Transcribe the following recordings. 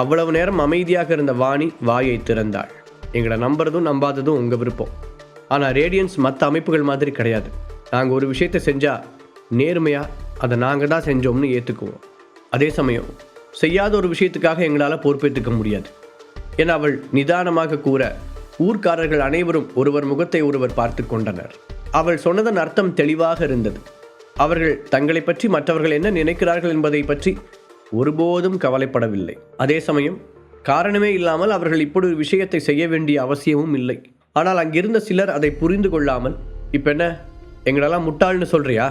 அவ்வளவு நேரம் அமைதியாக இருந்த வாணி வாயை திறந்தாள். எங்களை நம்புறதும் நம்பாததும் உங்கள் விருப்பம். ஆனால் ரேடியன்ஸ் மற்ற அமைப்புகள் மாதிரி கிடையாது. நாங்கள் ஒரு விஷயத்தை செஞ்சால் நேர்மையாக அதை நாங்கள் தான் செஞ்சோம்னு ஏற்றுக்குவோம். அதே சமயம் செய்யாத ஒரு விஷயத்துக்காக எங்களால் பொறுப்பேற்றுக்க முடியாது என அவள் நிதானமாக கூற, ஊர்க்காரர்கள் அனைவரும் ஒருவர் முகத்தை ஒருவர் பார்த்து கொண்டனர். அவள் சொன்னதன் அர்த்தம் தெளிவாக இருந்தது. அவர்கள் தங்களை பற்றி மற்றவர்கள் என்ன நினைக்கிறார்கள் என்பதை பற்றி ஒருபோதும் கவலைப்படவில்லை. அதே சமயம் காரணமே இல்லாமல் அவர்கள் இப்படி ஒரு விஷயத்தை செய்ய வேண்டிய அவசியமும் இல்லை. ஆனால் அங்கிருந்த சிலர் அதை புரிந்து கொள்ளாமல், இப்போ என்ன எங்களெல்லாம் முட்டாள்னு சொல்கிறியா?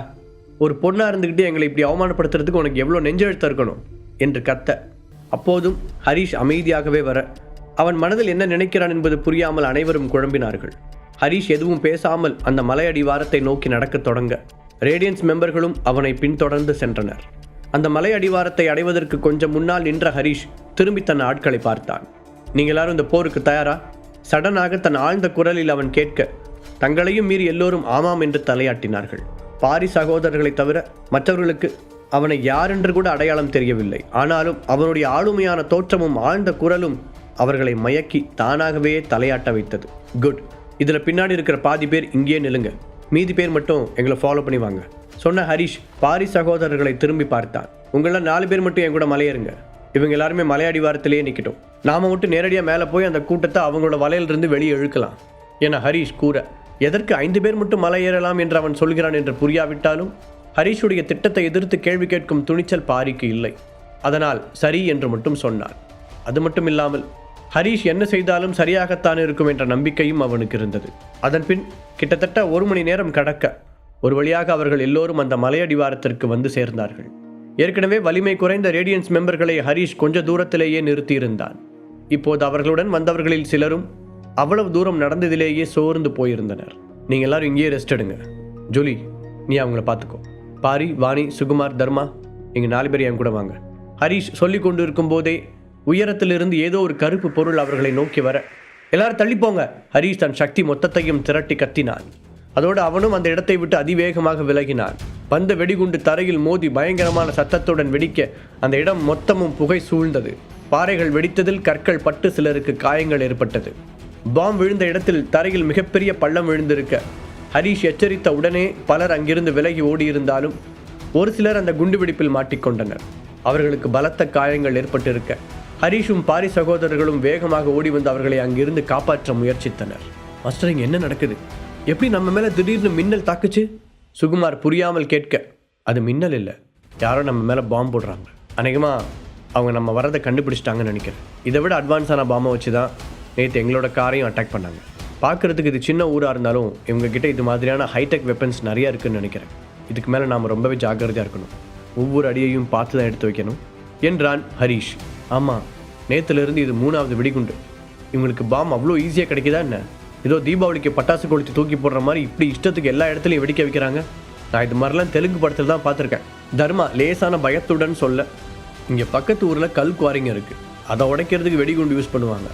ஒரு பொண்ணாக இருந்துக்கிட்டு எங்களை இப்படி அவமானப்படுத்துறதுக்கு உனக்கு எவ்வளோ நெஞ்செழுத்த இருக்கணும் என்று கத்த. அப்போதும் ஹரீஷ் அமைதியாகவே வர, அவன் மனதில் என்ன நினைக்கிறான் என்பது புரியாமல் அனைவரும் குழம்பினார்கள். ஹரீஷ் எதுவும் பேசாமல் அந்த மலையடிவாரத்தை நோக்கி நடக்கத் தொடங்க ரேடியன்ஸ் மெம்பர்களும் அவனை பின்தொடர்ந்து சென்றனர். அந்த மலை அடிவாரத்தை அடைவதற்கு கொஞ்சம் முன்னால் நின்ற ஹரீஷ் திரும்பி தன் ஆட்களை பார்த்தான். நீங்கள் எல்லாரும் இந்த போருக்கு தயாரா? சடனாக தன் ஆழ்ந்த குரலில் அவன் கேட்க, தங்களையும் மீறி எல்லோரும் ஆமாம் என்று தலையாட்டினார்கள். பாரி சகோதரர்களை தவிர மற்றவர்களுக்கு அவனை யார் என்று கூட அடையாளம் தெரியவில்லை. ஆனாலும் அவனுடைய ஆளுமையான தோற்றமும் ஆழ்ந்த குரலும் அவர்களை மயக்கி தானாகவே தலையாட்ட வைத்தது. குட், இதில் பின்னாடி இருக்கிற பாதி பேர் இங்கேயே நில்லுங்க, மீதி பேர் மட்டும் எங்களை ஃபாலோ பண்ணி வாங்க சொன்ன ஹரீஷ் பாரி சகோதரர்களை திரும்பி பார்த்தான். உங்கள 4 பேர் மட்டும் என் கூட மலையேறுங்க. இவங்க எல்லாருமே மலையடிவாரத்திலேயே நிற்கட்டும். நாம மட்டும் நேரடியாக மேலே போய் அந்த கூட்டத்தை அவங்களோட வலையிலிருந்து வெளியே இழுக்கலாம் என ஹரீஷ் கூற, எதற்கு 5 பேர் மட்டும் மலை ஏறலாம் என்று அவன் சொல்கிறான் என்று புரியாவிட்டாலும் ஹரீஷுடைய திட்டத்தை எதிர்த்து கேள்வி கேட்கும் துணிச்சல் பாரிக்கு இல்லை. அதனால் சரி என்று மட்டும் சொன்னான். அது மட்டும் இல்லாமல் ஹரீஷ் என்ன செய்தாலும் சரியாகத்தான் இருக்கும் என்ற நம்பிக்கையும் அவனுக்கு இருந்தது. அதன்பின் கிட்டத்தட்ட 1 மணி நேரம் கடக்க ஒரு வழியாக அவர்கள் எல்லோரும் அந்த மலையடிவாரத்திற்கு வந்து சேர்ந்தார்கள். ஏற்கனவே வலிமை குறைந்த ரேடியன்ஸ் மெம்பர்களை ஹரீஷ் கொஞ்ச தூரத்திலேயே நிறுத்தியிருந்தான். இப்போது அவர்களுடன் வந்தவர்களில் சிலரும் அவ்வளவு தூரம் நடந்ததிலேயே சோர்ந்து போயிருந்தனர். நீங்கள் எல்லாரும் இங்கேயே ரெஸ்ட் எடுங்க. ஜூலி, நீ அவங்கள பார்த்துக்கோ. பாரி, வாணி, சுகுமார், தர்மா, இங்கே 4 பேர் என் கூட வாங்க. ஹரீஷ் சொல்லி கொண்டு இருக்கும் போதே உயரத்திலிருந்து ஏதோ ஒரு கருப்பு பொருள் அவர்களை நோக்கி வர, எல்லாரும் தள்ளிப்போங்க. ஹரீஷ் தன் சக்தி மொத்தத்தையும் திரட்டி கத்தினான். அதோடு அவனும் அந்த இடத்தை விட்டு அதிவேகமாக விலகினான். வந்த வெடிகுண்டு தரையில் மோதி பயங்கரமான சத்தத்துடன் வெடிக்க அந்த இடம் மொத்தமும் புகை சூழ்ந்தது. பாறைகள் வெடித்ததில் கற்கள் பட்டு சிலருக்கு காயங்கள் ஏற்பட்டது. பாம் விழுந்த இடத்தில் தரையில் மிகப்பெரிய பள்ளம் விழுந்திருக்க ஹரீஷ் எச்சரித்த உடனே பலர் அங்கிருந்து விலகி ஓடியிருந்தாலும் ஒரு சிலர் அந்த குண்டுவெடிப்பில் மாட்டிக்கொண்டனர். அவர்களுக்கு பலத்த காயங்கள் ஏற்பட்டிருக்க ஹரீஷும் பாரி சகோதரர்களும் வேகமாக ஓடி வந்து அவர்களை அங்கிருந்து காப்பாற்ற முயற்சித்தனர். மாஸ்டர், இங்கே என்ன நடக்குது? எப்படி நம்ம மேலே திடீர்னு மின்னல் தாக்குச்சு? சுகுமார் புரியாமல் கேட்க, அது மின்னல் இல்லை, யாரோ நம்ம மேலே பாம்பு போடுறாங்க. அநேகமாக அவங்க நம்ம வரதை கண்டுபிடிச்சிட்டாங்கன்னு நினைக்கிறேன். இதை விட அட்வான்ஸான பாம்பை வச்சு தான் நேற்று எங்களோட காரையும் அட்டாக் பண்ணாங்க. பார்க்குறதுக்கு இது சின்ன ஊராக இருந்தாலும் இவங்ககிட்ட இது மாதிரியான ஹைடெக் வெப்பன்ஸ் நிறையா இருக்குதுன்னு நினைக்கிறேன். இதுக்கு மேலே நாம் ரொம்பவே ஜாக்கிரதையாக இருக்கணும். ஒவ்வொரு அடியையும் பார்த்து தான் எடுத்து வைக்கணும் என்றான் ஹரீஷ். ஆமாம், நேற்றுலேருந்து இது 3வது வெடிகுண்டு. இவங்களுக்கு பாம் அவ்வளோ ஈஸியாக கிடைக்குதா என்ன? ஏதோ தீபாவளிக்கு பட்டாசு கொளுத்தி தூக்கி போடுற மாதிரி இப்படி இஷ்டத்துக்கு எல்லா இடத்துலையும் வெடிக்க வைக்கிறாங்க. நான் இது மாதிரிலாம் தெலுங்கு படத்தில் தான் பார்த்துருக்கேன். தர்மா லேசான பயத்துடன் சொல்ல, இங்கே பக்கத்து ஊரில் கல் குவாரிங்க இருக்குது, அதை உடைக்கிறதுக்கு வெடிகுண்டு யூஸ் பண்ணுவாங்க.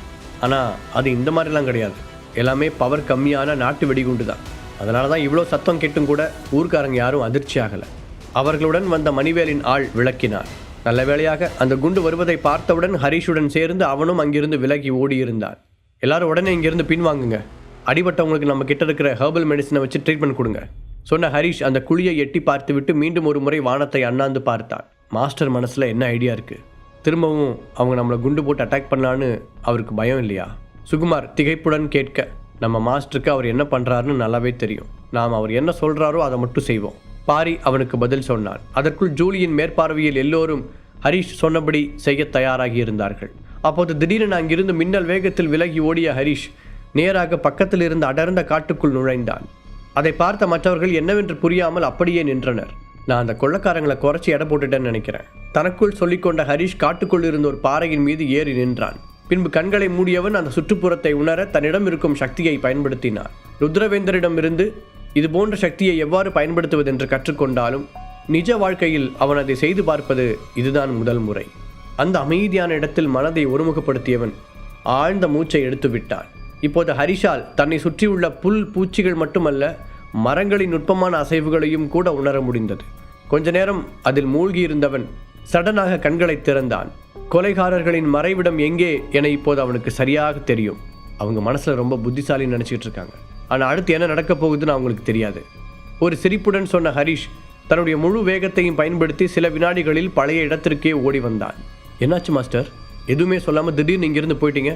ஆனால் அது இந்த மாதிரிலாம் கிடையாது. எல்லாமே பவர் கம்மியான நாட்டு வெடிகுண்டு தான். அதனால தான் இவ்வளோ சத்தம் கேட்டும் கூட ஊர்க்காரங்க யாரும் அதிர்ச்சி ஆகலை. அவர்களுடன் வந்த மணிவேலின் ஆள் விளக்கினார். நல்ல வேளையாக அந்த குண்டு வருவதை பார்த்தவுடன் ஹரீஷுடன் சேர்ந்து அவனும் அங்கிருந்து விலகி ஓடியிருந்தான். எல்லாரும் உடனே இங்கிருந்து பின்வாங்குங்க. அடிபட்டவங்களுக்கு நம்ம கிட்ட இருக்கிற ஹெர்பல் மெடிசனை வச்சு ட்ரீட்மெண்ட் கொடுங்க சொன்ன ஹரீஷ் அந்த குழியை எட்டி பார்த்துவிட்டு மீண்டும் ஒரு முறை வானத்தை அண்ணாந்து பார்த்தான். மாஸ்டர் மனசில் என்ன ஐடியா இருக்குது? திரும்பவும் அவங்க நம்மளை குண்டு போட்டு அட்டாக் பண்ணலான்னு அவருக்கு பயம் இல்லையா? சுகுமார் திகைப்புடன் கேட்க, நம்ம மாஸ்டருக்கு அவர் என்ன பண்ணுறாருன்னு நல்லாவே தெரியும். நாம் அவர் என்ன சொல்கிறாரோ அதை மட்டும் செய்வோம். பாரி அவனுக்கு பதில் சொன்னான். அதற்குள் ஜூலியின் மேற்பார்வையில் எல்லோரும் ஹரீஷ் சொன்னபடி செய்ய தயாராகி இருந்தார்கள். அப்போது திடீரென அங்கிருந்து மின்னல் வேகத்தில் விலகி ஓடிய ஹரீஷ் நேராக பக்கத்தில் இருந்த அடர்ந்த காட்டுக்குள் நுழைந்தான். அதை பார்த்த மற்றவர்கள் என்னவென்று புரியாமல் அப்படியே நின்றனர். நான் அந்த கொள்ளக்காரங்களை குறைச்சி எடை போட்டுட்டேன்னு நினைக்கிறேன். தனக்குள் சொல்லிக்கொண்ட ஹரீஷ் காட்டுக்குள் இருந்த ஒரு பாறையின் மீது ஏறி நின்றான். பின்பு கண்களை மூடியவன் அந்த சுற்றுப்புறத்தை உணர தன்னிடம் இருக்கும் சக்தியை பயன்படுத்தினான். ருத்ரவேந்தரிடமிருந்து இது போன்ற சக்தியை எவ்வாறு பயன்படுத்துவதென்று கற்றுக்கொண்டாலும் நிஜ வாழ்க்கையில் அவன் அதை செய்து பார்ப்பது இதுதான் முதல் முறை. அந்த அமைதியான இடத்தில் மனதை ஒருமுகப்படுத்தியவன் ஆழ்ந்த மூச்சை எடுத்து விட்டான். இப்போது ஹரிஷால் தன்னை சுற்றியுள்ள புல் பூச்சிகள் மட்டுமல்ல, மரங்களின் நுட்பமான அசைவுகளையும் கூட உணர முடிந்தது. கொஞ்ச நேரம் அதில் மூழ்கியிருந்தவன் சடனாக கண்களை திறந்தான். கொலைகாரர்களின் மறைவிடம் எங்கே என இப்போது அவனுக்கு சரியாக தெரியும். அவங்க மனசுல ரொம்ப புத்திசாலின்னு நினைச்சிட்டு இருக்காங்க. ஆனா அடுத்து என்ன நடக்க போகுதுன்னு அவங்களுக்கு தெரியாது. ஒரு சிரிப்புடன் சொன்ன ஹரிஷ் தன்னுடைய முழு வேகத்தையும் பயன்படுத்தி சில வினாடிகளில் பழைய இடத்திற்கே ஓடி வந்தான். என்னாச்சு மாஸ்டர்? எதுவுமே சொல்லாம திடீர்னு இங்கிருந்து போயிட்டீங்க.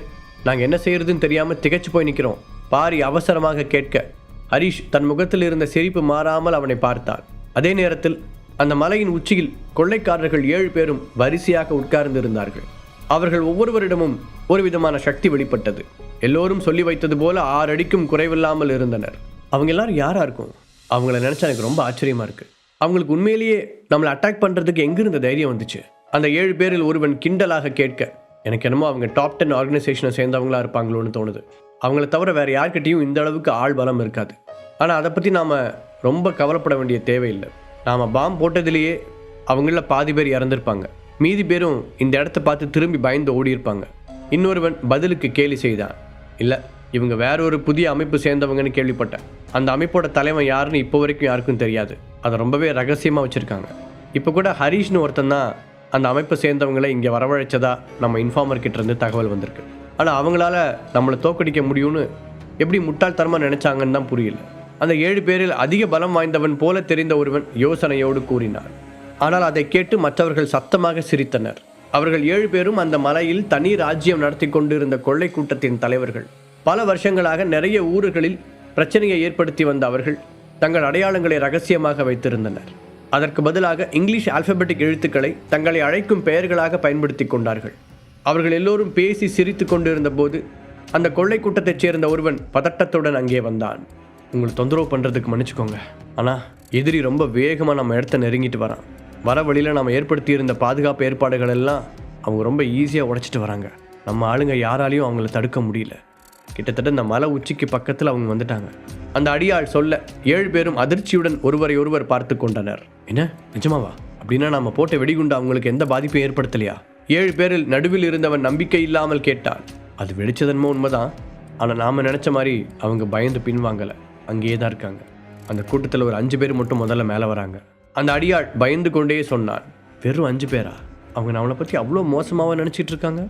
நாங்க என்ன செய்யறதுன்னு தெரியாம திகைச்சு போய் நிக்கிறோம். பாரி அவசரமாக கேட்க ஹரிஷ் தன் முகத்தில் இருந்த சிரிப்பு மாறாமல் அவனை பார்த்தான். அதே நேரத்தில் அந்த மலையின் உச்சியில் கொள்ளைக்காரர்கள் 7 பேரும் வரிசையாக உட்கார்ந்து இருந்தார்கள். அவர்கள் ஒவ்வொருவரிடமும் ஒரு விதமான சக்தி வெளிப்பட்டது. எல்லோரும் சொல்லி வைத்தது போல 6 அடிக்கும் குறைவில்லாமல் இருந்தனர். அவங்க எல்லாரும் யாரா இருக்கும்? அவங்கள நினைச்சா எனக்கு ரொம்ப ஆச்சரியமா இருக்கு. அவங்களுக்கு உண்மையிலேயே நம்மளை அட்டாக் பண்றதுக்கு எங்கிருந்த தைரியம் வந்துச்சு? அந்த 7 பேரில் ஒருவன் கிண்டலாக கேட்க எனக்கு என்னமோ அவங்க டாப் 10 ஆர்கனைசேஷனை சேர்ந்தவங்களா இருப்பாங்களோன்னு தோணுது. அவங்கள தவிர வேற யார்கிட்டையும் இந்த அளவுக்கு ஆள் பலம் இருக்காது. ஆனால் அதை பற்றி நாம் ரொம்ப கவலைப்பட வேண்டிய தேவையில்லை. நாம் பாம்பு போட்டதிலேயே அவங்கள பாதி பேர் இறந்துருப்பாங்க. மீதி பேரும் இந்த இடத்த பார்த்து திரும்பி பயந்து ஓடி இருப்பாங்க. இன்னொருவன் பதிலுக்கு கேலி செய்தான். இல்லை, இவங்க வேற ஒரு புதிய அமைப்பு சேர்ந்தவங்கன்னு கேள்விப்பட்டேன். அந்த அமைப்போட தலைவன் யாருன்னு இப்போ வரைக்கும் யாருக்கும் தெரியாது. அதை ரொம்பவே ரகசியமாக வச்சுருக்காங்க. இப்போ கூட ஹரீஷ்னு ஒருத்தன் தான் அந்த அமைப்பை சேர்ந்தவங்களை இங்கே வரவழைச்சதா நம்ம இன்ஃபார்மர் கிட்ட இருந்து தகவல் வந்திருக்கு. ஆனால் அவங்களால நம்மளை தோக்கடிக்க முடியும்னு எப்படி முட்டாள்தனமாக நினைச்சாங்கன்னு தான் புரியல. அந்த 7 பேரில் அதிக பலம் வாய்ந்தவன் போல தெரிந்த ஒருவன் யோசனையோடு கூறினான். ஆனால் அதை கேட்டு மற்றவர்கள் சத்தமாக சிரித்தனர். அவர்கள் 7 பேரும் அந்த மலையில் தனி ராஜ்யம் நடத்தி கொண்டிருந்த கொள்ளை கூட்டத்தின் தலைவர்கள். பல வருஷங்களாக நிறைய ஊர்களில் பிரச்சனையை ஏற்படுத்தி வந்த அவர்கள் தங்கள் அடையாளங்களை ரகசியமாக வைத்திருந்தனர். அதற்கு பதிலாக இங்கிலீஷ் ஆல்பபெட்டிக் எழுத்துக்களை தங்களை அழைக்கும் பெயர்களாக பயன்படுத்தி கொண்டார்கள். அவர்கள் எல்லோரும் பேசி சிரித்து கொண்டிருந்த போது அந்த கொள்ளை கூட்டத்தைச் சேர்ந்த ஒருவன் பதட்டத்துடன் அங்கே வந்தான். உங்களை தொந்தரவு பண்ணுறதுக்கு மன்னிச்சுக்கோங்க, ஆனால் எதிரி ரொம்ப வேகமாக நம்ம இடத்த நெருங்கிட்டு வரான். வர வழியில் நம்ம ஏற்படுத்தியிருந்த பாதுகாப்பு ஏற்பாடுகள் எல்லாம் அவங்க ரொம்ப ஈஸியாக உடைச்சிட்டு வராங்க. நம்ம ஆளுங்க யாராலையும் அவங்கள தடுக்க முடியல. கிட்டத்தட்ட இந்த மலை உச்சிக்கு பக்கத்தில் அவங்க வந்துட்டாங்க. அந்த அடியாள் சொல்ல 7 பேரும் அதிர்ச்சியுடன் ஒருவரை ஒருவர் பார்த்து கொண்டனர். என்ன, நிஜமாவா? அப்படின்னா நம்ம போட்ட வெடிகுண்டு அவங்களுக்கு எந்த பாதிப்பையும் ஏற்படுத்தலையா? 7 பேரில் நடுவில் இருந்தவன் நம்பிக்கை இல்லாமல் கேட்டான். அது வெடிச்சதன்மோ உண்மைதான், ஆனால் நாம் நினச்ச மாதிரி அவங்க பயந்து பின்வாங்கலை, அங்கேயே தான் இருக்காங்க. அந்த கூட்டத்தில் ஒரு 5 பேர் மட்டும் முதல்ல மேலே வராங்க. அந்த அடியாள் பயந்து கொண்டே சொன்னான். வெறும் 5 பேரா? அவங்க நம்மளை பற்றி அவ்வளோ மோசமாக நினச்சிட்டு இருக்காங்க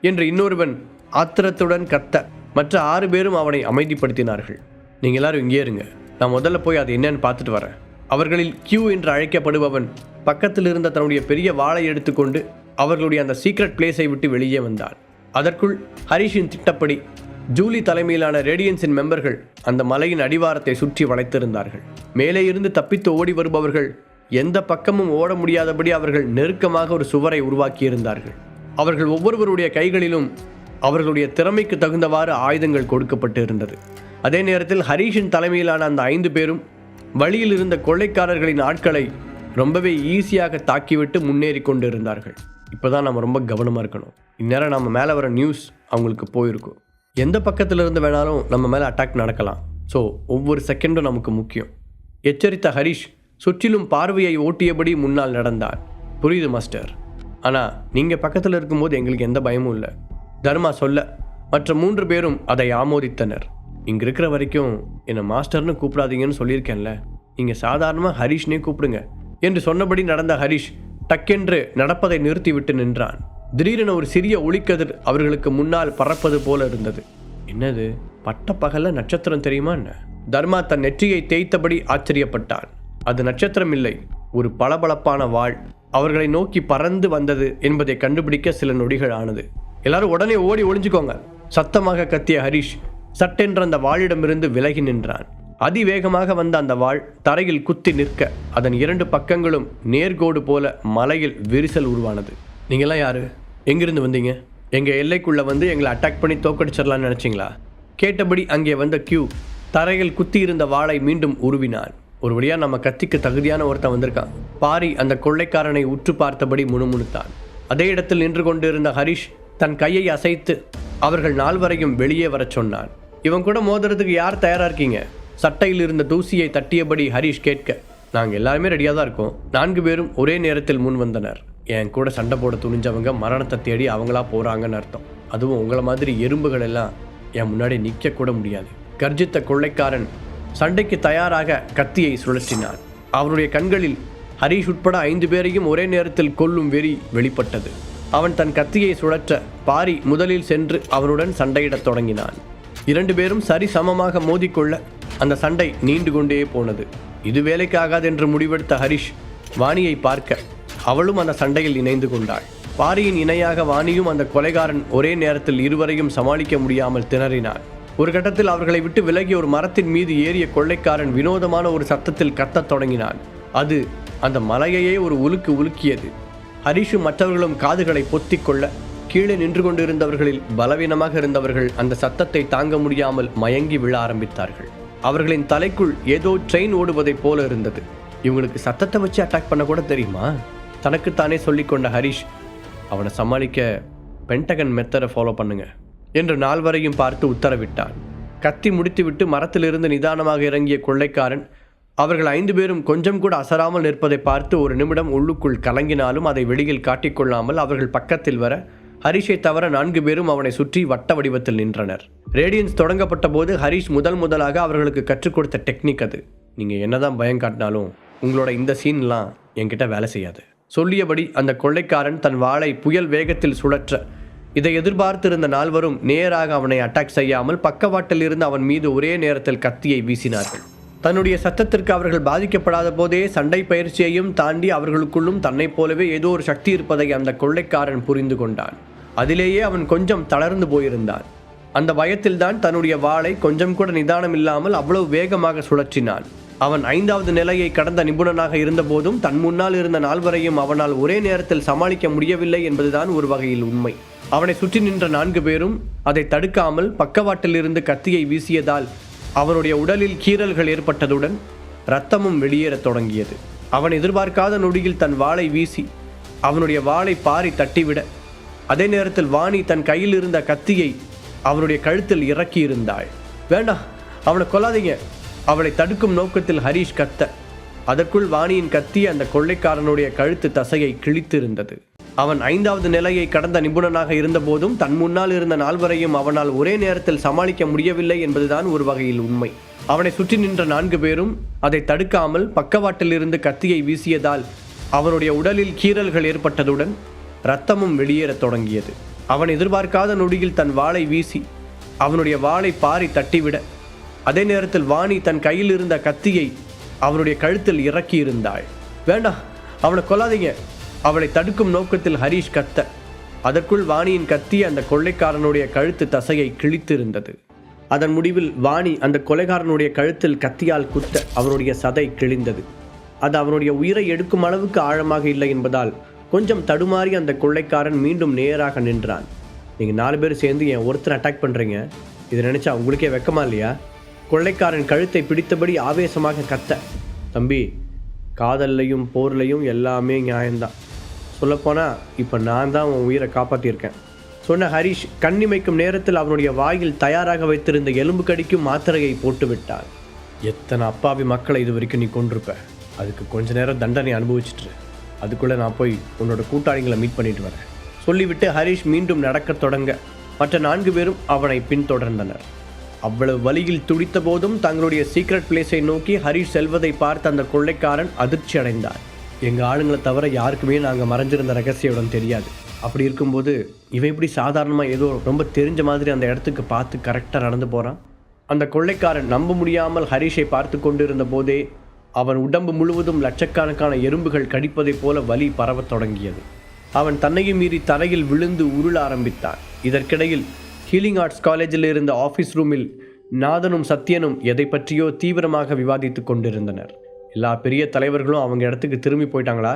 என்று இன்னொருவன் ஆத்திரத்துடன் கத்த மற்ற 6 பேரும் அவனை அமைதிப்படுத்தினார்கள். நீங்கள் எல்லாரும் இங்கே இருங்க, நான் முதல்ல போய் அது என்னன்னு பார்த்துட்டு வரேன். அவர்களில் கியூ என்று அழைக்கப்படுபவன் பக்கத்தில் இருந்த தன்னுடைய பெரிய வாளை எடுத்துக்கொண்டு அவர்களுடைய அந்த சீக்ரெட் பிளேஸை விட்டு வெளியே வந்தான். அதற்குள் ஹரிஷின் திட்டப்படி ஜூலி தலைமையிலான ரேடியன்ஸின் மெம்பர்கள் அந்த மலையின் அடிவாரத்தை சுற்றி வளைத்திருந்தார்கள். மேலே இருந்து தப்பித்து ஓடி வருபவர்கள் எந்த பக்கமும் ஓட முடியாதபடி அவர்கள் நெருக்கமாக ஒரு சுவரை உருவாக்கியிருந்தார்கள். அவர்கள் ஒவ்வொருவருடைய கைகளிலும் அவர்களுடைய திறமைக்கு தகுந்தவாறு ஆயுதங்கள் கொடுக்கப்பட்டு இருந்தது. அதே நேரத்தில் ஹரீஷின் தலைமையிலான அந்த 5 பேரும் வழியில் இருந்த கொள்ளைக்காரர்களின் ஆட்களை ரொம்பவே ஈஸியாக தாக்கிவிட்டு முன்னேறி கொண்டு இருந்தார்கள். இப்போ தான் நம்ம ரொம்ப கவனமாக இருக்கணும். இந்நேரம் நம்ம மேலே வர நியூஸ் அவங்களுக்கு போயிருக்கும். எந்த பக்கத்தில் இருந்து வேணாலும் நம்ம மேலே அட்டாக் நடக்கலாம். ஸோ ஒவ்வொரு செகண்டும் நமக்கு முக்கியம். எச்சரித்த ஹரிஷ் சுற்றிலும் பார்வையை ஓட்டியபடி முன்னால் நடந்தார். புரியுது மாஸ்டர், ஆனால் நீங்கள் பக்கத்தில் இருக்கும்போது எங்களுக்கு எந்த பயமும் இல்லை, தர்மா சொல்ல மற்ற 3 பேரும் அதை ஆமோதித்தனர். இங்கே இருக்கிற வரைக்கும் என்னை மாஸ்டர்னு கூப்பிடாதீங்கன்னு சொல்லியிருக்கேன்ல, நீங்கள் சாதாரணமாக ஹரிஷ்னே கூப்பிடுங்க என்று சொன்னபடி நடந்த ஹரிஷ் டக்கென்று நடப்பதை நிறுத்திவிட்டு நின்றான். திடீரென ஒரு சிறிய ஒளிக்கதிர் அவர்களுக்கு முன்னால் பறப்பது போல இருந்தது. என்னது, பட்ட பகல்ல நட்சத்திரம் தெரியுமா என்ன? தர்மா தன் நெற்றியை தேய்த்தபடி ஆச்சரியப்பட்டான். அது நட்சத்திரம் இல்லை, ஒரு பளபளப்பான வாள் அவர்களை நோக்கி பறந்து வந்தது என்பதை கண்டுபிடிக்க சில நொடிகள் ஆனது. எல்லாரும் உடனே ஓடி ஒளிஞ்சுக்கோங்க, சத்தமாக கத்திய ஹரிஷ் சட்டென்ற அந்த வாளிடமிருந்து விலகி நின்றான். அதிவேகமாக வந்த அந்த வாள் தரையில் குத்தி நிற்க அதன் 2 பக்கங்களும் நேர்கோடு போல மலையில் விரிசல் உருவானது. நீங்களாம் யாரு? எங்கிருந்து வந்தீங்க? எங்கள் எல்லைக்குள்ளே வந்து எங்களை அட்டாக் பண்ணி தோக்கடிச்சிடலான்னு நினச்சிங்களா? கேட்டபடி அங்கே வந்த கியூ தரையில் குத்தி இருந்த வாளை மீண்டும் உருவினான். ஒரு வழியாக நம்ம கத்திக்கு தகுதியான ஒருத்தன் வந்திருக்கான். பாரி அந்த கொள்ளைக்காரனை உற்று பார்த்தபடி முணுமுணுத்தான். அதே இடத்தில் நின்று கொண்டிருந்த ஹரிஷ் தன் கையை அசைத்து அவர்கள் 4 வெளியே வரச் சொன்னான். இவன் கூட மோதுறதுக்கு யார் தயாராக இருக்கீங்க? சட்டையில் இருந்த தூசியை தட்டியபடி ஹரிஷ் கேட்க, நாங்கள் எல்லாருமே ரெடியாக தான் இருக்கோம். 4 பேரும் ஒரே நேரத்தில் முன் வந்தனர். என் கூட சண்டை போட துணிஞ்சவங்க மரணத்தை தேடி அவங்களா போகிறாங்கன்னு அர்த்தம். அதுவும் உங்களை மாதிரி எறும்புகள் எல்லாம் என் முன்னாடி நிற்கக்கூட முடியாது. கர்ஜித்த கொள்ளைக்காரன் சண்டைக்கு தயாராக கத்தியை சுழற்றினான். அவருடைய கண்களில் ஹரிஷ் உட்பட 5 பேரையும் ஒரே நேரத்தில் கொல்லும் வெறி வெளிப்பட்டது. அவன் தன் கத்தியை சுழற்ற பாரி முதலில் சென்று அவனுடன் சண்டையிடத் தொடங்கினான். 2 பேரும் சரி சமமாக மோதிக்கொள்ள அந்த சண்டை நீண்டு கொண்டே போனது. இது வேலைக்காகாது என்று முடிவெடுத்த ஹரிஷ் வாணியை பார்க்க அவளும் அந்த சண்டையில் இணைந்து கொண்டாள். பாரியின் இணையாக வாணியும் அந்த கொலைகாரன் ஒரே நேரத்தில் இருவரையும் சமாளிக்க முடியாமல் திணறினார். ஒரு கட்டத்தில் அவர்களை விட்டு விலகி ஒரு மரத்தின் மீது ஏறிய கொள்ளைக்காரன் வினோதமான ஒரு சத்தத்தில் கத்தத் தொடங்கினான். அது அந்த மலையையே ஒரு உலுக்கு உலுக்கியது. ஹரிஷும் மற்றவர்களும் காதுகளை பொத்திக் கொள்ள கீழே நின்று கொண்டிருந்தவர்களில் பலவீனமாக இருந்தவர்கள் அந்த சத்தத்தை தாங்க முடியாமல் மயங்கி விழ ஆரம்பித்தார்கள். அவர்களின் தலைக்குள் ஏதோ ட்ரெயின் ஓடுவதைப் போல இருந்தது. இவங்களுக்கு சத்தத்தை வச்சு அட்டாக் பண்ண கூட தெரியுமா? தனக்குத்தானே சொல்லிக்கொண்ட ஹரிஷ் அவனை சமாளிக்க பென்டகன் மெத்தடை ஃபாலோ பண்ணுங்க என்று 4 பார்த்து உத்தரவிட்டான். கத்தி முடித்துவிட்டு மரத்திலிருந்து நிதானமாக இறங்கிய கொள்ளைக்காரன் அவர்கள் 5 பேரும் கொஞ்சம் கூட அசராமல் நிற்பதை பார்த்து ஒரு நிமிடம் உள்ளுக்குள் கலங்கினாலும் அதை வெளியில் காட்டிக்கொள்ளாமல் அவர்கள் பக்கத்தில் வர ஹரிஷை தவிர 4 பேரும் அவனை சுற்றி வட்ட வடிவத்தில் நின்றனர். ரேடியன்ஸ் தொடங்கப்பட்ட போது ஹரிஷ் முதலாக அவர்களுக்கு கற்றுக் கொடுத்த டெக்னிக் அது. நீங்கள் என்னதான் பயம் காட்டினாலும் உங்களோட இந்த சீன்லாம் என்கிட்ட வேலை செய்யாது. சொல்லியபடி அந்த கொள்ளைக்காரன் தன் வாளை புயல் வேகத்தில் சுழற்ற இதை எதிர்பார்த்திருந்த 4 நேராக அவனை அட்டாக் செய்யாமல் பக்கவாட்டில் இருந்து அவன் மீது ஒரே நேரத்தில் கத்தியை வீசினார்கள். தன்னுடைய சத்தத்திற்கு அவர்கள் பாதிக்கப்படாத போதே சண்டை பயிற்சியையும் தாண்டி அவர்களுக்குள்ளும் தன்னைப் போலவே ஏதோ ஒரு சக்தி இருப்பதை அந்த கொள்ளைக்காரன் புரிந்து கொண்டான். அதிலேயே அவன் கொஞ்சம் தளர்ந்து போயிருந்தான். அந்த பயத்தில்தான் தன்னுடைய வாளை கொஞ்சம் கூட நிதானம் இல்லாமல் அவ்வளவு வேகமாக சுழற்றினான். அவன் 5வது நிலையை கடந்த நிபுணனாக இருந்தபோதும் தன் முன்னால் இருந்த 4 அவனால் ஒரே நேரத்தில் சமாளிக்க முடியவில்லை என்பதுதான் ஒரு வகையில் உண்மை. அவனை சுற்றி நின்ற 4 பேரும் அதை தடுக்காமல் பக்கவாட்டில் இருந்து கத்தியை வீசியதால் அவனுடைய உடலில் கீறல்கள் ஏற்பட்டதுடன் இரத்தமும் வெளியேறத் தொடங்கியது. அவன் எதிர்பார்க்காத நொடியில் தன் வாளை வீசி அவனுடைய வாளை பாரி தட்டிவிட அதே நேரத்தில் வாணி தன் கையில் இருந்த கத்தியை அவனுடைய கழுத்தில் இறக்கியிருந்தாள். வேண்டாம், அவனை கொல்லாதீங்க, அவளை தடுக்கும் நோக்கத்தில் ஹரிஷ் கத்த அதற்குள் வாணியின் கத்தி அந்த கொள்ளைக்காரனுடைய கழுத்து தசையை கிழித்திருந்தது. அவன் 5வது நிலையை கடந்த நிபுணனாக இருந்தபோதும் தன் முன்னால் இருந்த 4 அவனால் ஒரே நேரத்தில் சமாளிக்க முடியவில்லை என்பதுதான் ஒரு வகையில் உண்மை. அவனை சுற்றி நின்ற 4 பேரும் அதை தடுக்காமல் பக்கவாட்டில் இருந்து கத்தியை வீசியதால் அவனுடைய உடலில் கீறல்கள் ஏற்பட்டதுடன் இரத்தமும் வெளியேறத் தொடங்கியது. அவன் எதிர்பார்க்காத நொடியில் தன் வாளை வீசி அவனுடைய வாளை பாரி தட்டிவிட அதே நேரத்தில் வாணி தன் கையில் இருந்த கத்தியை அவனுடைய கழுத்தில் இறக்கியிருந்தாள். வேண்டாம், அவனை கொல்லாதீங்க, அவளை தடுக்கும் நோக்கத்தில் ஹரிஷ் கத்த அதற்குள் வாணியின் கத்தி அந்த கொள்ளைக்காரனுடைய கழுத்து தசையை கிழித்திருந்தது. அதன் முடிவில் வாணி அந்த கொலைகாரனுடைய கழுத்தில் கத்தியால் குத்த அவனுடைய சதை கிழிந்தது. அது அவனுடைய உயிரை எடுக்கும் அளவுக்கு ஆழமாக இல்லை என்பதால் கொஞ்சம் தடுமாறி அந்த கொள்ளைக்காரன் மீண்டும் நேராக நின்றான். நீங்கள் 4 பேர் சேர்ந்து என் ஒருத்தர் அட்டாக் பண்ணுறீங்க, இதை நினச்சா உங்களுக்கே வெக்கமா இல்லையா? கொள்ளைக்காரன் கழுத்தை பிடித்தபடி ஆவேசமாக கத்த, தம்பி, காதல்லையும் போர்லையும் எல்லாமே நியாயம்தான். சொல்லப்போனால் இப்போ நான் தான் உன் உயிரை காப்பாற்றியிருக்கேன் சொன்ன ஹரிஷ் கண்ணிமைக்கும் நேரத்தில் அவனுடைய வாயில் தயாராக வைத்திருந்த எலும்பு கடிக்கும் மாத்திரையை போட்டு விட்டான். எத்தனை அப்பாவி மக்களை இது வரைக்கும் நீ கொண்டிருப்ப, அதுக்கு கொஞ்ச நேரம் தண்டனை அனுபவிச்சுட்டு அதுக்குள்ளே நான் போய் உன்னோட கூட்டாளிகளை மீட் பண்ணிட்டு வரேன் சொல்லிவிட்டு ஹரிஷ் மீண்டும் நடக்கத் தொடங்க மற்ற 4 பேரும் அவனை பின்தொடர்ந்தனர். அவ்வளவு வழியில் துடித்த போதும் தங்களுடைய சீக்ரெட் பிளேஸை நோக்கி ஹரிஷ் செல்வதை பார்த்த அந்த கொள்ளைக்காரன் அதிர்ச்சி அடைந்தார். எங்கள் ஆளுங்களை தவிர யாருக்குமே நாங்கள் மறைஞ்சிருந்த ரகசியம் தெரியாது. அப்படி இருக்கும்போது இவன் இப்படி சாதாரணமாக ஏதோ ரொம்ப தெரிஞ்ச மாதிரி அந்த இடத்துக்கு பார்த்து கரெக்டாக நடந்து போகிறான். அந்த கொள்ளைக்காரன் நம்ப முடியாமல் ஹரிஷை பார்த்து கொண்டிருந்த போதே அவன் உடம்பு முழுவதும் லட்சக்கணக்கான எறும்புகள் கடிப்பதைப் போல வலி பரவத் தொடங்கியது. அவன் தன்னையும் மீறி தரையில் விழுந்து உருள ஆரம்பித்தான். இதற்கிடையில் ஹீலிங் ஆர்ட்ஸ் காலேஜில் இருந்த ஆஃபீஸ் ரூமில் நாதனும் சத்யனும் எதை பற்றியோ தீவிரமாக விவாதித்து கொண்டிருந்தனர். எல்லா பெரிய தலைவர்களும் அவங்க இடத்துக்கு திரும்பி போயிட்டாங்களா?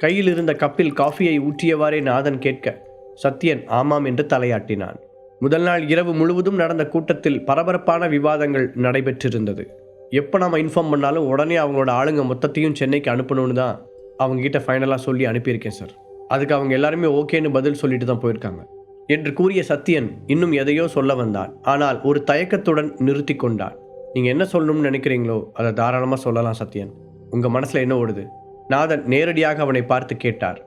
கையில் இருந்த கப்பில் காஃபியை ஊற்றியவாறே நாதன் கேட்க சத்யன் ஆமாம் என்று தலையாட்டினான். முதல் நாள் இரவு முழுவதும் நடந்த கூட்டத்தில் பரபரப்பான விவாதங்கள் நடைபெற்றிருந்தது. எப்போ நாம் இன்ஃபார்ம் பண்ணாலும் உடனே அவங்களோட ஆளுங்க மொத்தத்தையும் சென்னைக்கு அனுப்பணும்னு தான் அவங்ககிட்ட ஃபைனலாக சொல்லி அனுப்பியிருக்கேன் சார். அதுக்கு அவங்க எல்லாருமே ஓகேன்னு பதில் சொல்லிட்டு தான் போயிருக்காங்க என்று கூறிய சத்யன் இன்னும் எதையோ சொல்ல வந்தான். ஆனால் ஒரு தயக்கத்துடன் நிறுத்தி கொண்டான். நீங்கள் என்ன சொல்லணும்னு நினைக்கிறீங்களோ அதை தாராளமாக சொல்லலாம் சத்யன். உங்கள் மனசில் என்ன ஓடுது? நாதன் நேரடியாக அவனை பார்த்து கேட்டார்.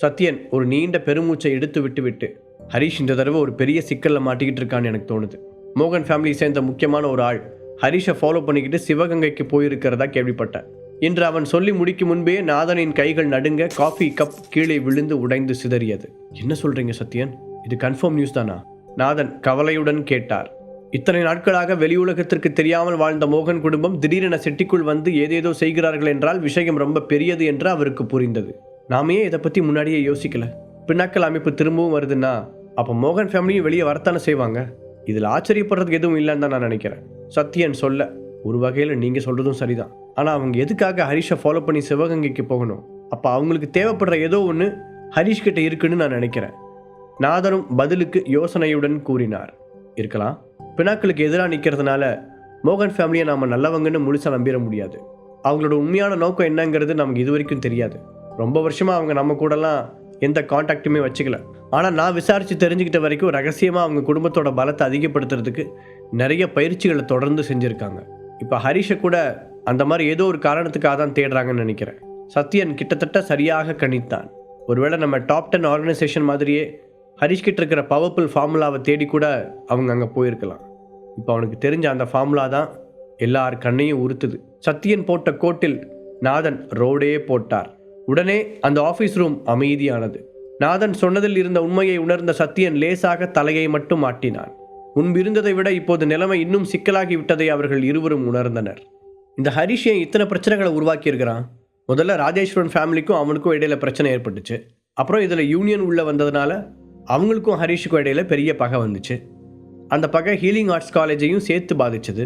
சத்யன் ஒரு நீண்ட பெருமூச்சை எடுத்து விட்டு ஹரிஷ் இந்த தடவை ஒரு பெரிய சிக்கலில் மாட்டிக்கிட்டு இருக்கான்னு எனக்கு தோணுது. மோகன் ஃபேமிலியை சேர்ந்த முக்கியமான ஒரு ஆள் ஹரிஷை ஃபாலோ பண்ணிக்கிட்டு சிவகங்கைக்கு போயிருக்கிறதா கேள்விப்பட்டேன். என்று அவன் சொல்லி முடிக்கும் முன்பே நாதனின் கைகள் நடுங்க காஃபி கப் கீழே விழுந்து உடைந்து சிதறியது. என்ன சொல்றீங்க சத்யன், இது கன்ஃபார்ம் நியூஸ் தானா? நாதன் கவலையுடன் கேட்டார். இத்தனை நாட்களாக வெளியுலகத்திற்கு தெரியாமல் வாழ்ந்த மோகன் குடும்பம் திடீரென சிட்டிக்குள் வந்து ஏதேதோ செய்கிறார்கள் என்றால் விஷயம் ரொம்ப பெரியது என்று அவருக்கு புரிந்தது. நாமே இதை பற்றி முன்னாடியே யோசிக்கல. பின்னாக்கள் அமைப்பு திரும்பவும் வருதுன்னா அப்போ மோகன் ஃபேமிலியும் வெளியே வரத்தானே செய்வாங்க. இதில் ஆச்சரியப்படுறதுக்கு எதுவும் இல்லைன்னு தான் நான் நினைக்கிறேன். சத்யன் சொல்ல, ஒரு வகையில் நீங்கள் சொல்கிறதும் சரிதான். ஆனால் அவங்க எதுக்காக ஹரிஷை ஃபாலோ பண்ணி சிவகங்கைக்கு போகணும்? அப்போ அவங்களுக்கு தேவைப்படுற ஏதோ ஒன்று ஹரிஷ் கிட்ட இருக்குன்னு நான் நினைக்கிறேன். நாதனும் பதிலுக்கு யோசனையுடன் கூறினார். இருக்கலாம். பினாக்களுக்கு எதிராக நிற்கிறதுனால மோகன் ஃபேமிலியை நாம் நல்லவங்கன்னு முழுசாக நம்பிட முடியாது. அவங்களோட உண்மையான நோக்கம் என்னங்கிறது நமக்கு இது வரைக்கும் தெரியாது. ரொம்ப வருஷமாக அவங்க நம்ம கூடலாம் எந்த கான்டாக்டுமே வச்சுக்கல. ஆனால் நான் விசாரித்து தெரிஞ்சுக்கிட்ட வரைக்கும் ரகசியமாக அவங்க குடும்பத்தோட பலத்தை அதிகப்படுத்துறதுக்கு நிறைய பயிற்சிகளை தொடர்ந்து செஞ்சுருக்காங்க. இப்போ ஹரிஷை கூட அந்த மாதிரி ஏதோ ஒரு காரணத்துக்காக தான் தேடுறாங்கன்னு நினைக்கிறேன். சத்யன் கிட்டத்தட்ட சரியாக கணித்தான். ஒருவேளை நம்ம டாப் 10 ஆர்கனைசேஷன் மாதிரியே ஹரிஷ் கிட்ட இருக்கிற பவர்ஃபுல் ஃபார்முலாவை தேடி கூட அவங்க அங்கே போயிருக்கலாம். இப்போ அவனுக்கு தெரிஞ்ச அந்த ஃபார்முலா தான் எல்லார் கண்ணையும் உறுத்துது. சத்யன் போட்ட கோட்டில் நாதன் ரோடே போட்டார். உடனே அந்த ஆஃபீஸ் ரூம் அமைதியானது. நாதன் சொன்னதில் இருந்த உண்மையை உணர்ந்த சத்யன் லேசாக தலையை மட்டும் ஆட்டினான். முன்பிருந்ததை விட இப்போது நிலைமை இன்னும் சிக்கலாகி விட்டதை அவர்கள் இருவரும் உணர்ந்தனர். இந்த ஹரிஷ் ஏன் இத்தனை பிரச்சனைகளை உருவாக்கி இருக்கிறான்? முதல்ல ராஜேஸ்வரன் ஃபேமிலிக்கும் அவனுக்கும் இடையில பிரச்சனை ஏற்பட்டுச்சு. அப்புறம் இதில் யூனியன் உள்ள வந்ததுனால அவங்களுக்கும் ஹரிஷுக்கும் இடையில பெரிய பகை வந்துச்சு. அந்த பகை ஹீலிங் ஆர்ட்ஸ் காலேஜையும் சேர்த்து பாதிச்சது.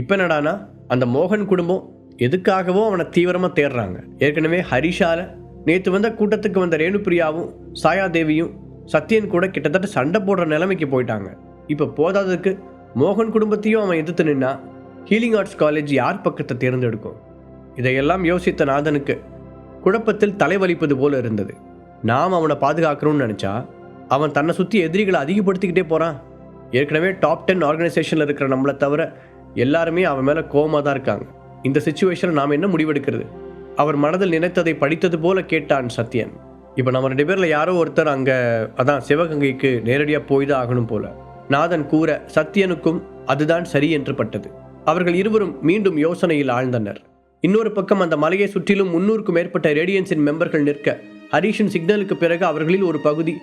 இப்போ என்னடானா அந்த மோகன் குடும்பம் எதுக்காகவோ அவனை தீவிரமாக தேடுறாங்க. ஏற்கனவே ஹரிஷால நேற்று வந்த கூட்டத்துக்கு வந்த ரேணுபிரியாவும் சாயாதேவியும் சத்யன் கூட கிட்டத்தட்ட சண்டை போடுற நிலைமைக்கு போயிட்டாங்க. இப்போ போதாததுக்கு மோகன் குடும்பத்தையும் அவன் எதிர்த்து நின்னா ஹீலிங் ஆர்ட்ஸ் காலேஜ் யார் பக்கத்தை தேர்ந்தெடுக்கும்? இதையெல்லாம் யோசித்த நாதனுக்கு குழப்பத்தில் தலைவலிப்பது போல இருந்தது. நாம் அவனை பாதுகாக்கணும்னு நினச்சா அவன் தன்னை சுற்றி எதிரிகளை அதிகப்படுத்திக்கிட்டே போகிறான். ஏற்கனவே டாப் 10 ஆர்கனைசேஷனில் இருக்கிற நம்மளை தவிர எல்லாருமே அவன் மேலே கோவமாக தான் இருக்காங்க. இந்த சிச்சுவேஷனில் நாம் என்ன முடிவெடுக்கிறது? அவர் மனதில் நினைத்ததை படித்தது போல கேட்டான் சத்யன். இப்போ நம்ம 2 பேரில் யாரோ ஒருத்தர் அங்கே அதான் சிவகங்கைக்கு நேரடியாக போய் தான் ஆகணும் போல நாதன் கூற சத்யனுக்கும் அதுதான் சரி என்று பட்டது. அவர்கள் இருவரும் மீண்டும் யோசனையில் ஆழ்ந்தனர். இன்னொரு பக்கம் அந்த மலையை சுற்றிலும் 300க்கும் மேற்பட்ட ரேடியன்ஸின் மெம்பர்கள் நிற்க ஹரிஷின் சிக்னலுக்கு பிறகு அவர்களில் ஒரு பகுதி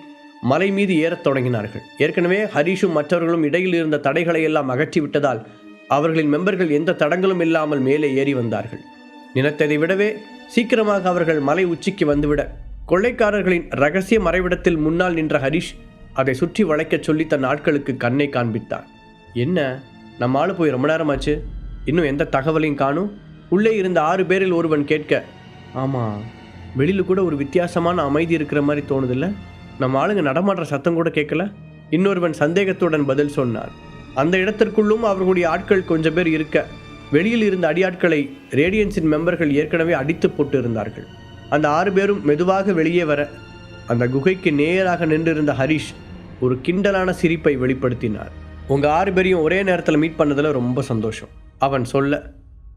மலை மீது ஏறத் தொடங்கினார்கள். ஏற்கனவே ஹரிஷும் மற்றவர்களும் இடையில் இருந்த தடைகளை எல்லாம் அகற்றிவிட்டதால் அவர்களின் மெம்பர்கள் எந்த தடங்களும் இல்லாமல் மேலே ஏறி வந்தார்கள். நினைத்ததை விடவே சீக்கிரமாக அவர்கள் மலை உச்சிக்கு வந்துவிட கொள்ளைக்காரர்களின் ரகசிய மறைவிடத்தில் முன்னால் நின்ற ஹரிஷ் அதை சுற்றி வளைக்கச் சொல்லி தன் ஆட்களுக்கு கண்ணை காண்பித்தார். என்ன, நம்ம ஆளு போய் ரொம்ப நேரமாச்சு, இன்னும் எந்த தகவலையும் காணும்? உள்ளே இருந்த 6 பேரில் ஒருவன் கேட்க, ஆமாம், வெளியில் கூட ஒரு வித்தியாசமான அமைதி இருக்கிற மாதிரி தோணுதில்ல, நம்ம ஆளுங்க நடமாடுற சத்தம் கூட கேட்கல. இன்னொருவன் சந்தேகத்துடன் பதில் சொன்னான். அந்த இடத்திற்குள்ளும் அவர்களுடைய ஆட்கள் கொஞ்சம் பேர் இருக்க வெளியில் இருந்த அடியாட்களை ரேடியன்ஸின் மெம்பர்கள் ஏற்கனவே அடித்து போட்டு இருந்தார்கள். அந்த 6 பேரும் மெதுவாக வெளியே வர அந்த குகைக்கு நேராக நின்றிருந்த ஹரிஷ் ஒரு கிண்டலான சிரிப்பை வெளிப்படுத்தினார். உங்கள் 6 பேரையும் ஒரே நேரத்தில் மீட் பண்ணதில் ரொம்ப சந்தோஷம், அவன் சொல்ல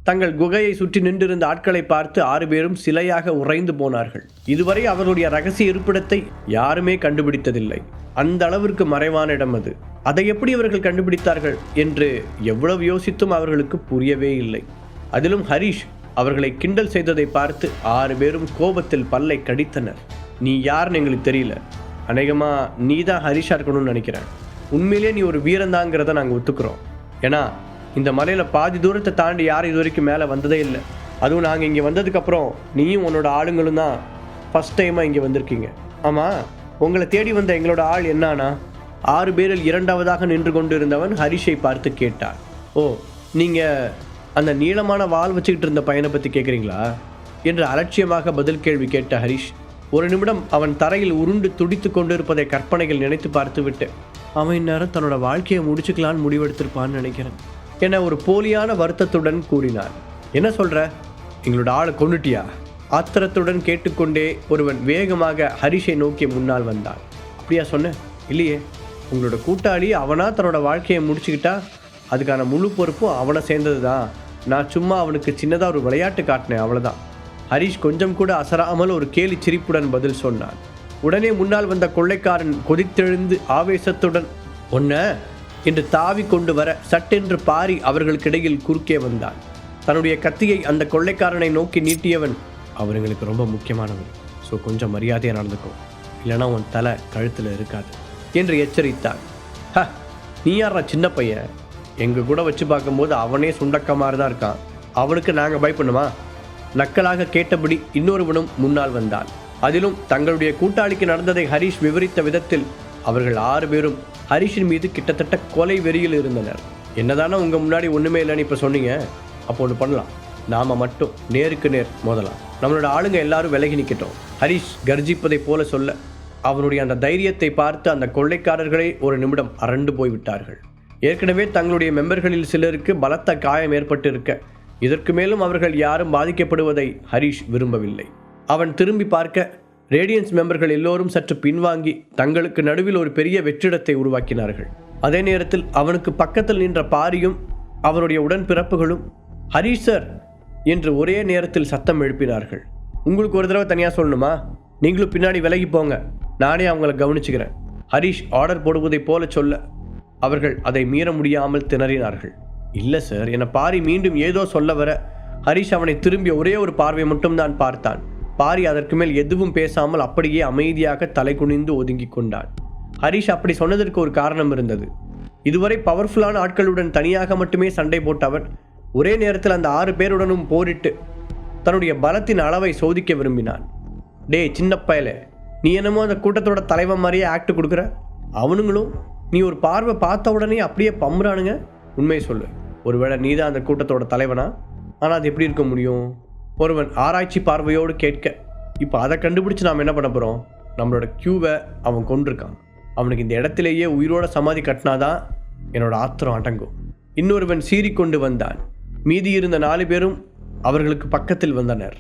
தங்கள் குகையை சுற்றி நின்றிருந்த ஆட்களை பார்த்து 6 பேரும் சிலையாக உறைந்து போனார்கள். இதுவரை அவர்களுடைய ரகசிய இருப்பிடத்தை யாருமே கண்டுபிடித்ததில்லை. அந்த அளவிற்கு மறைவான இடம் அது. அதை எப்படி அவர்கள் கண்டுபிடித்தார்கள் என்று எவ்வளவு யோசித்தும் அவர்களுக்கு புரியவே இல்லை. அதிலும் ஹரிஷ் அவர்களை கிண்டல் செய்ததை பார்த்து 6 பேரும் கோபத்தில் பல்லை கடித்தனர். நீ யாருன்னு எங்களுக்கு தெரியல, அநேகமாக நீ தான் ஹரிஷா இருக்கணும்னு நினைக்கிறேன். உண்மையிலே நீ ஒரு வீரந்தாங்கிறத நாங்கள் ஒத்துக்கிறோம். ஏன்னா இந்த மலையில் பாதி தூரத்தை தாண்டி யாரும் இது வரைக்கும் மேலே வந்ததே இல்லை. அதுவும் நாங்கள் இங்கே வந்ததுக்கப்புறம் நீயும் உன்னோட ஆளுங்களும் தான் ஃபஸ்ட் டைமாக இங்கே வந்திருக்கீங்க. ஆமாம், உங்களை தேடி வந்த எங்களோட ஆள் என்னானா? 6 பேரில் 2ஆவதாக நின்று கொண்டு இருந்தவன் ஹரிஷை பார்த்து கேட்டார். ஓ, நீங்கள் அந்த நீளமான வால் வச்சுக்கிட்டு இருந்த பையனை பற்றி கேட்குறீங்களா என்று அலட்சியமாக பதில் கேள்வி கேட்ட ஹரிஷ் ஒரு நிமிடம் அவன் தரையில் உருண்டு துடித்து கொண்டிருப்பதை கற்பனைகள் நினைத்து பார்த்துவிட்டு, அவன் இந்நேரம் தன்னோட வாழ்க்கையை முடிச்சுக்கலான்னு முடிவெடுத்திருப்பான்னு நினைக்கிறேன் என ஒரு போலியான வருத்தத்துடன் கூறினார். என்ன சொல்கிற, எங்களோட ஆளை கொண்டுட்டியா? ஆத்திரத்துடன் கேட்டுக்கொண்டே ஒருவன் வேகமாக ஹரிஷை நோக்கி முன்னால் வந்தான். அப்படியா சொன்னேன்? இல்லையே, உங்களோட கூட்டாளி அவனா தன்னோட வாழ்க்கையை முடிச்சுக்கிட்டா அதுக்கான முழு பொறுப்பும் அவனை சேர்ந்தது தான். நான் சும்மா அவனுக்கு சின்னதாக ஒரு விளையாட்டு காட்டினேன், அவ்வளோதான். ஹரிஷ் கொஞ்சம் கூட அசராமல் ஒரு கேலி சிரிப்புடன் பதில் சொன்னான். உடனே முன்னால் வந்த கொள்ளைக்காரன் கொதித்தெழுந்து ஆவேசத்துடன் ஒன்ன என்று தாவி கொண்டு வர சட்டென்று பாரி அவர்களுக்கிடையில் குறுக்கே வந்தான். தன்னுடைய கத்தியை அந்த கொள்ளைக்காரனை நோக்கி நீட்டியவன், அவர் எங்களுக்கு ரொம்ப முக்கியமானவர், ஸோ கொஞ்சம் மரியாதையாக நடந்துக்கும், இல்லைனா உன் தலை கழுத்தில் இருக்காது என்று எச்சரித்தார். நீ யாரா சின்ன பையன், எங்கள் கூட வச்சு பார்க்கும்போது அவனே சுண்டக்க மாதிரி தான் இருக்கான், அவனுக்கு நாங்கள் பயப்படணுமா? நக்கலாக கேட்டபடி இன்னொருவனும் முன்னால் வந்தான். அதிலும் தங்களுடைய கூட்டாளிக்கு நடந்ததை ஹரிஷ் விவரித்த விதத்தில் அவர்கள் 6 பேரும் ஹரிஷின் மீது கிட்டத்தட்ட கொலை வெறியில் இருந்தனர். என்னதானே உங்கள் முன்னாடி ஒன்றுமே இல்லைன்னு இப்போ சொன்னீங்க, அப்போ ஒன்று பண்ணலாம், நாம் மட்டும் நேருக்கு நேர் மோதலாம், நம்மளோட ஆளுங்க எல்லாரும் விலகி நிற்கட்டும். ஹரிஷ் கர்ஜிப்பதை போல சொல்ல அவனுடைய அந்த தைரியத்தை பார்த்து அந்த கொள்ளைக்காரர்களே ஒரு நிமிடம் அரண்டு போய்விட்டார்கள். ஏற்கனவே தங்களுடைய மெம்பர்களில் சிலருக்கு பலத்த காயம் ஏற்பட்டு இருக்க இதற்கு மேலும் அவர்கள் யாரும் பாதிக்கப்படுவதை ஹரிஷ் விரும்பவில்லை. அவன் திரும்பி பார்க்க ரேடியன்ஸ் மெம்பர்கள் எல்லோரும் சற்று பின்வாங்கி தங்களுக்கு நடுவில் ஒரு பெரிய வெற்றிடத்தை உருவாக்கினார்கள். அதே நேரத்தில் அவனுக்கு பக்கத்தில் நின்ற பாரியும் அவனுடைய உடன்பிறப்புகளும் ஹரிஷ் சார் என்று ஒரே நேரத்தில் சத்தம் எழுப்பினார்கள். உங்களுக்கு ஒரு தடவை தனியாக சொல்லணுமா? நீங்களும் பின்னாடி விலகி போங்க, நானே அவங்கள கவனிச்சுக்கிறேன். ஹரிஷ் ஆர்டர் போடுவதைப் போல சொல்ல அவர்கள் அதை மீற முடியாமல் திணறினார்கள். இல்லை சார், என பாரி மீண்டும் ஏதோ சொல்ல வர ஹரிஷ் அவனை திரும்பிய ஒரே ஒரு பார்வை மட்டும்தான் பார்த்தான். பாரி அதற்கு மேல் எதுவும் பேசாமல் அப்படியே அமைதியாக தலை குனிந்து ஒதுங்கி கொண்டான். ஹரிஷ் அப்படி சொன்னதற்கு ஒரு காரணம் இருந்தது. இதுவரை பவர்ஃபுல்லான ஆட்களுடன் தனியாக மட்டுமே சண்டை போட்டவன் ஒரே நேரத்தில் அந்த 6 பேருடனும் போரிட்டு தன்னுடைய பலத்தின் அளவை சோதிக்க விரும்பினான். டே சின்ன பயலே, நீ என்னமோ அந்த கூட்டத்தோட தலைவன் மாதிரியே ஆக்ட் கொடுக்குற, அவனுங்களும் நீ ஒரு பார்வை பார்த்த உடனே அப்படியே பம்புறானுங்க. உண்மையை சொல்லு, ஒருவேளை நீ தான் அந்த கூட்டத்தோட தலைவனா? ஆனால் அது எப்படி இருக்க முடியும்? ஒருவன் ஆராய்ச்சி பார்வையோடு கேட்க, இப்போ அதை கண்டுபிடிச்சு நாம் என்ன பண்ண போகிறோம்? நம்மளோட கியூவை அவன் கொண்டிருக்கான், அவனுக்கு இந்த இடத்திலேயே உயிரோட சமாதி கட்டினாதான் என்னோட ஆத்திரம் அடங்கும். இன்னொருவன் சீறிக்கொண்டு வந்தான். மீதி இருந்த 4 பேரும் அவர்களுக்கு பக்கத்தில் வந்தனர்.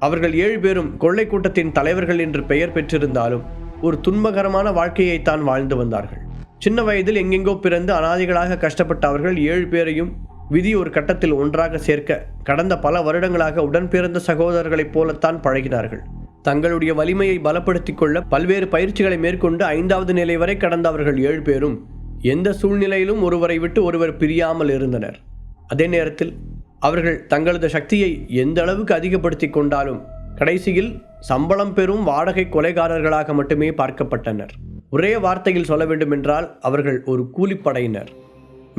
அவர்கள் 7 பேரும் கொள்ளை கூட்டத்தின் தலைவர்கள் என்று பெயர் பெற்றிருந்தாலும் ஒரு துன்பகரமான வாழ்க்கையைத்தான் வாழ்ந்து வந்தார்கள். சின்ன வயதில் எங்கெங்கோ பிறந்து அனாதைகளாக கஷ்டப்பட்ட அவர்கள் 7 பேரையும் விதி ஒரு கட்டத்தில் ஒன்றாக சேர்க்க கடந்த பல வருடங்களாக உடன்பிறந்த சகோதரர்களைப் போலத்தான் பழகினார்கள். தங்களுடைய வலிமையை பலப்படுத்திக் கொள்ள பல்வேறு பயிற்சிகளை மேற்கொண்டு 5வது நிலை வரை கடந்த அவர்கள் 7 பேரும் எந்த சூழ்நிலையிலும் ஒருவரை விட்டு ஒருவர் பிரியாமல் இருந்தனர். அதே நேரத்தில் அவர்கள் தங்களது சக்தியை எந்த அளவுக்கு அதிகப்படுத்தி கொண்டாலும் கடைசியில் சம்பளம் பெறும் வாடகை கொலைகாரர்களாக மட்டுமே பார்க்கப்பட்டனர். ஒரே வார்த்தையில் சொல்ல வேண்டுமென்றால் அவர்கள் ஒரு கூலிப்படையினர்.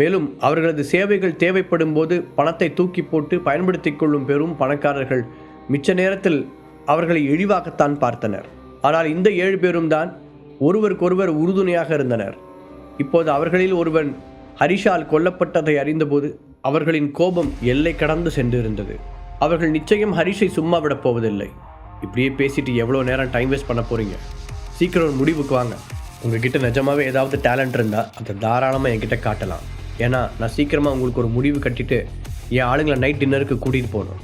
மேலும் அவர்களது சேவைகள் தேவைப்படும் போது பணத்தை தூக்கி போட்டு பயன்படுத்தி கொள்ளும் பெரும் பணக்காரர்கள் மிச்ச நேரத்தில் அவர்களை இழிவாகத்தான் பார்த்தனர். ஆனால் இந்த 7 பேரும் தான் ஒருவருக்கொருவர் உறுதுணையாக இருந்தனர். இப்போது அவர்களில் ஒருவன் ஹரிஷால் கொல்லப்பட்டதை அறிந்தபோது அவர்களின் கோபம் எல்லை கடந்து சென்றிருந்தது. அவர்கள் நிச்சயம் ஹரிஷை சும்மா விடப் போவதில்லை. இப்படியே பேசிட்டு எவ்வளோ நேரம் டைம் வேஸ்ட் பண்ண போகிறீங்க? சீக்கிரம் ஒரு முடிவுக்கு வாங்க. உங்ககிட்ட நிஜமாகவே ஏதாவது டேலண்ட் இருந்தால் அதை தாராளமாக என்கிட்ட காட்டலாம். ஏன்னா நான் சீக்கிரமாக உங்களுக்கு ஒரு முடிவு கட்டிட்டு என் ஆளுங்களை நைட் டின்னருக்கு கூட்டிகிட்டு போகணும்.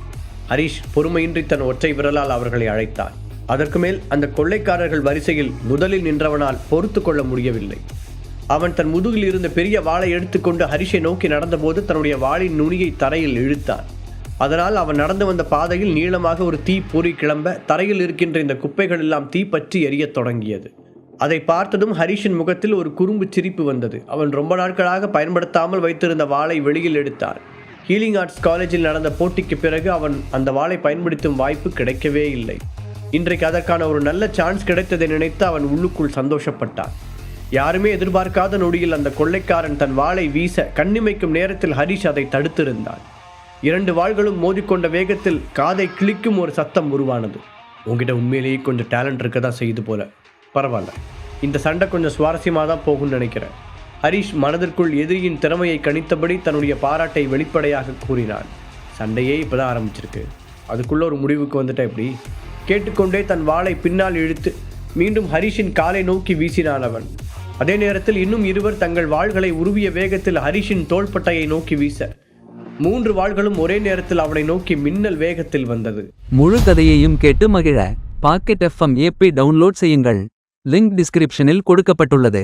ஹரிஷ் பொறுமையின்றி தன் ஒற்றை விரலால் அவர்களை அழைத்தான். அதற்கு மேல் அந்த கொள்ளைக்காரர்கள் வரிசையில் முதலில் நின்றவனால் பொறுத்து கொள்ள முடியவில்லை. அவன் தன் முதுகில் இருந்த பெரிய வாளை எடுத்துக்கொண்டு ஹரிஷை நோக்கி நடந்தபோது தன்னுடைய வாளின் நுனியை தரையில் இழுத்தான். அதனால் அவன் நடந்து வந்த பாதையில் நீளமாக ஒரு தீ பொறி கிளம்ப தரையில் இருக்கின்ற இந்த குப்பைகள் எல்லாம் தீ பற்றி எரியத் தொடங்கியது. அதை பார்த்ததும் ஹரிஷின் முகத்தில் ஒரு குறும்பு சிரிப்பு வந்தது. அவன் ரொம்ப நாட்களாக பயன்படுத்தாமல் வைத்திருந்த வாளை வெளியில் எடுத்தான். ஹீலிங் ஆர்ட்ஸ் காலேஜில் நடந்த போட்டிக்கு பிறகு அவன் அந்த வாளை பயன்படுத்தும் வாய்ப்பு கிடைக்கவே இல்லை. இன்றைக்கு அதற்கான ஒரு நல்ல சான்ஸ் கிடைத்ததை நினைத்து அவன் உள்ளுக்குள் சந்தோஷப்பட்டான். யாருமே எதிர்பார்க்காத நொடியில் அந்த கொள்ளைக்காரன் தன் வாளை வீச கண்ணிமைக்கும் நேரத்தில் ஹரிஷ் அதை தடுத்திருந்தான். 2 வாள்களும் மோதிக்கொண்ட வேகத்தில் காதை கிழிக்கும் ஒரு சத்தம் உருவானது. உங்ககிட்ட உண்மையிலேயே கொஞ்சம் டேலண்ட் இருக்க தான் செய்து போல. பரவாயில்ல, இந்த சண்டை கொஞ்சம் சுவாரஸ்யமாக தான் போகும்னு நினைக்கிறேன். ஹரிஷ் மனதிற்குள் எதிரியின் திறமையை கணித்தபடி தன்னுடைய பாராட்டை வெளிப்படையாக கூறினான். சண்டையே இப்போதான் ஆரம்பிச்சிருக்கு, அதுக்குள்ள ஒரு முடிவுக்கு வந்துட்ட எப்படி? கேட்டுக்கொண்டே தன் வாளை பின்னால் இழுத்து மீண்டும் ஹரிஷின் காலை நோக்கி வீசினான் அவன். அதே நேரத்தில் இன்னும் 2 தங்கள் வாள்களை உருவிய வேகத்தில் ஹரிஷின் தோள்பட்டையை நோக்கி வீச 3 வாள்களும் ஒரே நேரத்தில் அவனை நோக்கி மின்னல் வேகத்தில் வந்தது. முழு கதையையும் கேட்டு மகிழ பாக்கெட் FM APP டவுன்லோட் செய்யுங்கள். லிங்க் டிஸ்கிரிப்ஷனில் கொடுக்கப்பட்டுள்ளது.